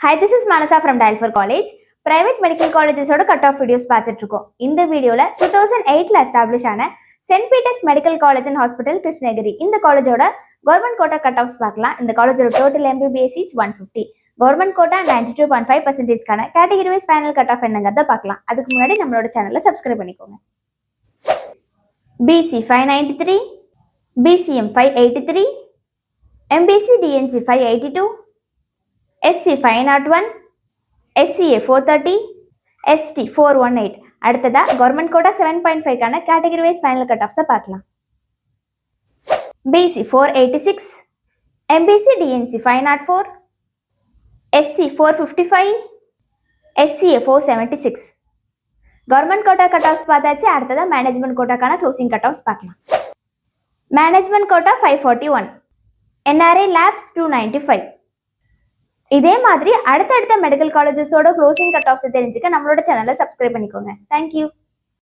Hi, this is Manasa from Dial for College. Private medical colleges cut off videos பார்த்துட்டு இருக்கோம். இந்த வீடியோல 2008ல எஸ்டாப்லிஷ் ஆன saint Peter's medical college and hospital Krishnagiri இந்த காலேஜோட கவர்மெண்ட் கோட்டா கட் ஆஃப்ஸ் பார்க்கலாம். இந்த காலேஜோட total MBBS seats 150. Government quota 92.5%க்கான category wise final cut off என்னங்கிறத பார்க்கலாம். அதுக்கு முன்னாடி நம்மளோட சேனலை சப்ஸ்கிரைப் பண்ணிக்கோங்க. BC 593, BCM 583, MBC DNC 582, SC 501, SCA 430, ST 418. அடுத்ததா கவர்மெண்ட் கோட்டா 7.5க்கான கேட்டகரி வைஸ் ஃபைனல் கட் ஆஃப்ஸை பார்க்கலாம். BC 486, MBC DNC 504, SC 455, SCA 476. Government quota cut offs பார்த்தாச்சு. அடுத்ததா மேனேஜ்மெண்ட் கோட்டாக்கான க்ளோசிங் கட் ஆஃப்ஸ் பார்க்கலாம். Management quota 541, NRI lapse 295. இதே மாதிரி அடுத்தடுத்த மெடிக்கல் காலேஜஸோட க்ளோசிங் கட் ஆஃப்ஸ் தெரிஞ்சுக்க நம்மளோட சேனலை சப்ஸ்கிரைப் பண்ணிக்கோங்க. தேங்க்யூ.